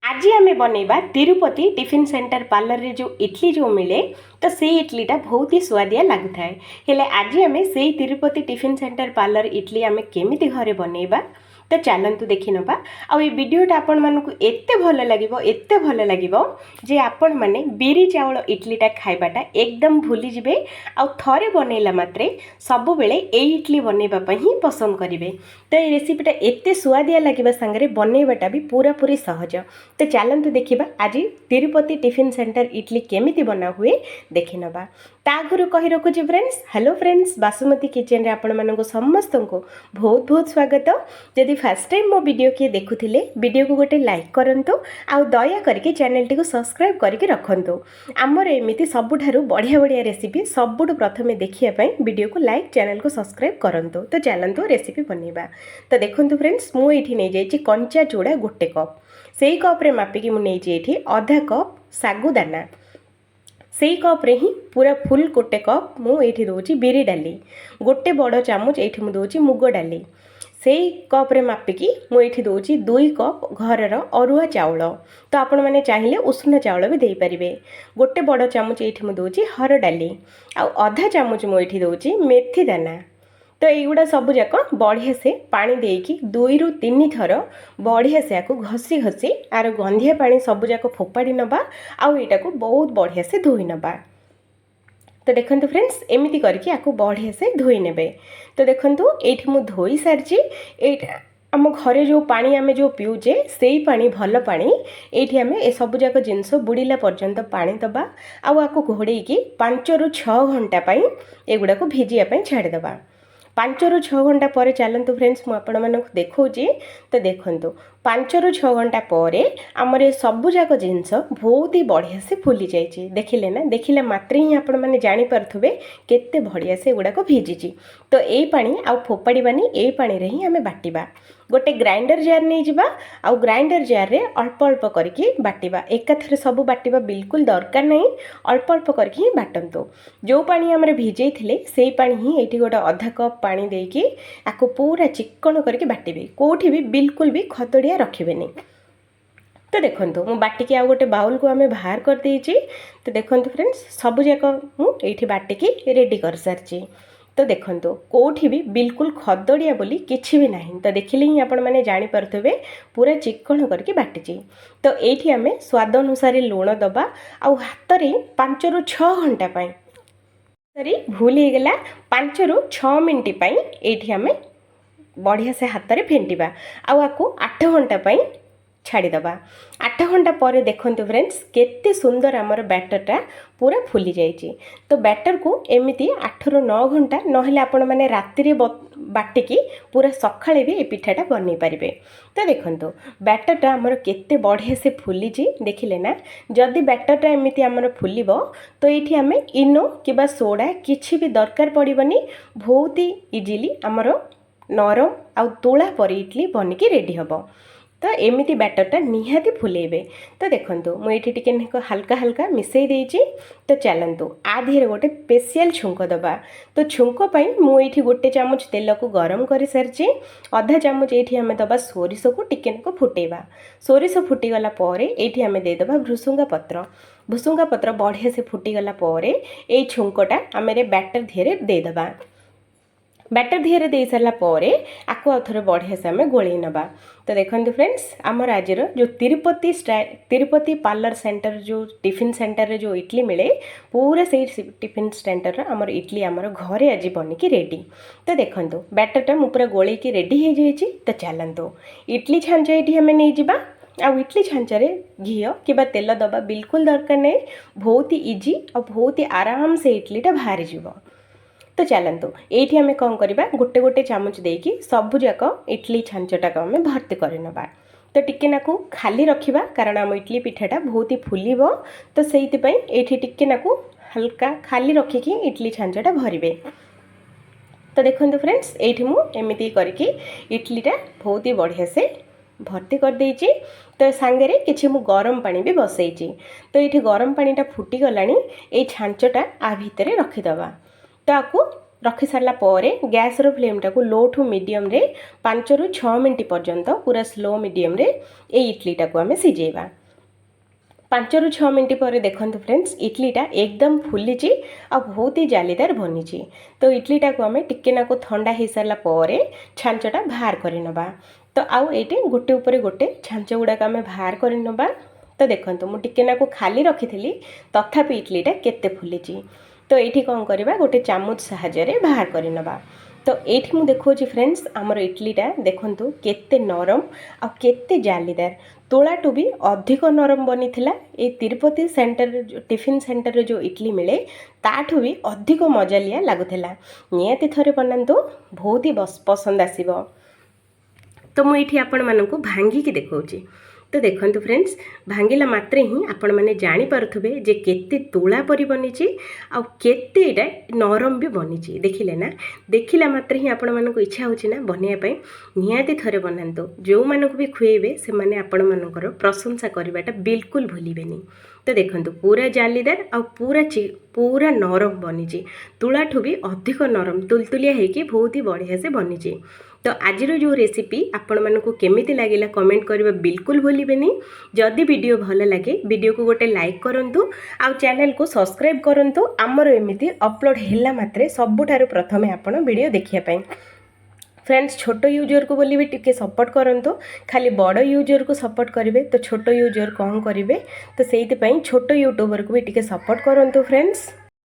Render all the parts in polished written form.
आज आम बनइबा Tirupati tiffin centre parlour रे जो इडली जो मिले तो से इडलीटा बहुत ही स्वादिया लगुता है। हेले आज आम से Tirupati tiffin centre parlour idli आम केमिति घरे बनइबा तो चलतु देखि नबा। आ ये वीडियोटा आपण मानकु एत्ते भल लागिबो जे आपण माने बिरी चावल इडलीटा खाइबाटा एकदम भूली जिबे। आ थरे बनैला मात्रे सब बेले ए इडली बनैबा पई ही पसंद करिवे। तो ये रेसिपीटा एत्ते स्वादिया लागिबा संगरे बनैबाटा भी पूरा पूरी सहज। तो चलतु देखिबा आज तिरुपति टिफिन सेंटर इडली केमिति बना हुए देखि नबा। तागुरु कहि रखुछि friends, hello friends, Basumati kitchen रे आपण मानको समस्त को बहुत बहुत स्वागत। जदि फर्स्ट टाइम मो वीडियो किए देखुथिले वीडियो को गोटे लाइक करंतु आ दया करके चैनल टी को सब्सक्राइब करके रखंतु। आमर एमिति सबुठारु बढ़िया बढ़िया रेसिपी सबुठु प्रथमे देखिया पई वीडियो को लाइक चैनल को सब्सक्राइब करंतु। तो चलंतु रेसिपी बनेबा। तो देखंतु फ्रेंड्स, मु एठी नै जाइछि कंचा चूड़ा गोटे कप। सेई कप रे मापिकी मु नै एठी आधा कप सागुदाना। से कप रे ही पूरा फुल गोटे कप मु एठी दोची बिरी डाली। गोटे बड़ चामच एठी मु दोची मुग डाली। से कप रे मापिकी मु एठी दोची 2 कप घरर अरुआ चाउल। तो आपण माने चाहिए उष्ण चाउल भी दे पारिबे। गोटे बड़ चामच एठी मु दोची हर डाली। आ आधा चामच मु एठी दोची मेथी दाना। तो युवा सब जाक बढ़िया से पानी देकी 2 ରୁ 3 थर बढ़िया से आपको घसी घसी आर गंधिया पानी सब जाक फोपाड़ी नबा। आउ एटा को बहुत बढ़िया से धोई नबा। तो देखंतु फ्रेंड्स, एमिति करके आपको बढ़िया से धोई नेबे। तो देखंतु एठी मु धोई सारची। एटा आम घरे जो पानी आमे जो पिउजे सेई पानी भल पानी एठी आमे ए सब जाक जिंस बुड़ीला पर्यंत पानी दबा। आउ आको घोड़े की 5 ରୁ 6 घंटा पाई एगुडा को भिजिया पाई छाड़ी दबा। 5 ରୁ 6 घंटा पर चलतु फ्रेंड्स, मु आपण मानक देखौची। तो देखंतु 5 ରୁ 6 घंटा पर आमर ये सबु जाक जिनस बहुत ही बढ़िया से फुली जाइए। देखिले ना, देखिले मात्रे ही आपण माने जानि पारथुबे केते बढ़िया से गुडा को भिजिची। तो ए पानी आउ फोपाड़ीबानी, ए पानी रे ही आमे बाटिबा। गोटे ग्राइंडर जार नहीं जिबा। आउ ग्राइंडर जार रे अल्प अल्प करके बाटिबा। एकाथरे सब बाटिबा बिल्कुल दरकार नहीं, अल्प अल्प करके ही बाटंतु। जो पानी हमरे भिजै थिले सेई पानी ही एठी गोटे आधा कप पानी देकी आको पूरा चिक्कण करके बाटिबे। कोठी भी बिल्कुल भी खतड़िया रखिबेनी। तो देखंतु मु बाटिकी आ गोटे बाउल को आमे बाहर कर देइची। तो देखंतु फ्रेंड्स, सब जाक मु एठी बाटिकी रेडी कर सारची। तो देखंतु कोठी भी बिल्कुल खदड़िया बोली किछि भी नहीं। तो देखिले ही आपण माने जानि पारथबे पूरा चिक्कण करके बाटिची। तो एठी आमे स्वाद अनुसार लूण दबा। आउ हाथ रे 5 ରୁ 6 घंटा पाई सरी भूल हो गला 5 ରୁ 6 मिनिट पाई एठी आमे बढ़िया से हाथ रे फेंटिबा। आउ आको 8 घंटा पाई छाड़ी दबा। 8 घंटा पर देखंतु फ्रेंड्स, केते सुंदर आमर बैटरटा पूरा फुली जाइए। तो बैटर को एमिति 8 ରୁ 9 घंटा नहेले आपण माने राति रे बाटिकी पूरा सकाळे भी ए पिठाटा बनै पारिबे। तो देखंतु बैटरटा आमर केते बढ़िया से फुली जी। देखिले ना, जदि बैटरटा एमिति आमर फुलिबो तो एठी आमे इनो किबा सोडा किछि भी दरकार पड़िबनी। बहुत ही इजीली आमर नरम आउ तुला पर इडली बनिकी रेडी हबो। तो एमिति बैटरटा निहाती फुलेबे। तो देखंतु मु एठी टिके हल्का हल्का मिसई देइची। तो चलंतु आ धीरे गोटे स्पेशल छुंक दबा। तो छुंक पई मु एठी गोटे चामच तेल को गरम कर सारची। आधा चामच एठी हमें दबा सोरिष को टिके को फुटेबा। सोरिष फुटी गला परे एठी हमें दे दबा भृसुंगा पत्र। भृसुंगा पत्र बढ़िया से फुटी गला परे ए छुंकटा आमे बैटर धीरे दे दबा। बैटर धीरे दे सारा परे आको आउथरे बढ़िया से आमे गोळेई नबा। तो देखंतु फ्रेंड्स, आमर आजर जो तिरुपति पार्लर सेंटर जो टिफिन सेंटर रे जो इडली मिले पूरा से टिफिन सेंटर आमर इडली आमर घरे आज बनिकी रेडी। तो देखंतु बैटरटा मु पूरा गोळेई की रेडी हो जाइए। तो चलंतु इडली छांच एठी हमें नहीं जिबा। आ इडली छांचारे घी किबा तेल दबा बिल्कुल दरकार नहीं। बहुत ही इजी और बहुत ही आराम से इडलीटा बाहरी जीवो। तो चलतु ये आम कौन करवा, गोटे गोटे चामच देकी सबू जाक इडली छांचटा को आम भर्ती कर नबा। तो टिके नाकू खाली रखिबा कारण आम इडली पिठाटा बहुत ही फुलिबो। तो सेइथिपई एठी टिके नाकू हल्का खाली रखिकी इडली छांचटा भरिबे। तो देखंतु फ्रेंड्स, एठी मु एमिति करके इडलीटा बहुत ही बढ़िया से भर्ती कर देइची। तो सांगरे किछि मु गरम पानी भी बसैची। तो ये गरम पानीटा फुटी गलानी, ए छांचटा आ भितरे रखिदबा। तो आपको रखी सारा पर गैस रो फ्लेम टाको लो टू मीडियम रे 5 ରୁ 6 मिनट पर्यंत पूरा स्लो मीडियम रे ए इडली टाको आमे सिजेबा। 5 ରୁ 6 मिनट पर देखंतु फ्रेंड्स इडलीटा एकदम फुलीची आ बहुत ही जालीदार बनीची। तो इडलीटा को आमे टिके नाको ठंडा हो सारा पर छांचटा बाहर कर नबा। तो आउ एटे गोटे ऊपर गोटे छांच गुड़ाक आमे बाहर कर नबा। तो देखंतु मु टिके नाको खाली रखिथिली तथापि इडलीटा केते फुलीची। तो ये कौन करवा गोटे चामच साहाय्य बाहर कर नबा। तो ये मुझे देखा फ्रेंड्स आमर इडलीटा देखंतु केते नरम आ केते जालीदार तोलाटू भी अधिक नरम बनी थिला। ए तिरुपति सेंटर टिफिन सेंटर जो इडली मिले ताठू भी अधिक मजालिया लगुला। निहाती थरे बनातु बहुत ही पसंद आसीबो। तो मुझे आपण मानकु भांगिकी देखौची। तो देखंतु फ्रेंड्स भांगिला मात्रे ही आपण माने जानि पारुथबे जे केते तोला परि बनीची आ केते एटा नरम भी बनीची। देखिले ना देखिला मात्रे ही आपण मानकु इच्छा होची ना बनिया पई। निहाती थरे बनांतो जो मानकु भी खुएबे से माने आपण मानकर प्रशंसा करबाटा बिल्कुल भूलिबेनी। तो देखंतु पूरा जालीदार आ पूरा नरम बनीची। तुलाठू भी अधिक नरम तुलतुलिया हेकी बहुत ही बढ़िया से बनीची। तो आज जो रेसिपी आपण मानकु केमिति लागिला कमेंट करबा बिल्कुल भूलिबेनी। जदि वीडियो भल लगे वीडियो को गोटे लाइक करंतु आ चैनल को सब्सक्राइब करंतु। आमर एमिति अपलोड हैला मात्रे सबुठारु प्रथमे आपण वीडियो देखिया पई। फ्रेंड्स छोट यूजर को बोली भी टिके सपोर्ट करंतु। खाली बड़ यूजर को सपोर्ट करेंगे तो छोट यूजर कौन करेंगे तो से छोट यूट्यूबर को भी टिके सपोर्ट करंतु फ्रेंड्स।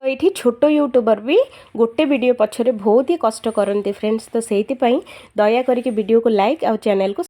तो ये छोट यूट्यूबर भी गोटे वीडियो पछरे बहुत ही कष्ट करते फ्रेंड्स। तो से दया करके वीडियो को लाइक और चैनल को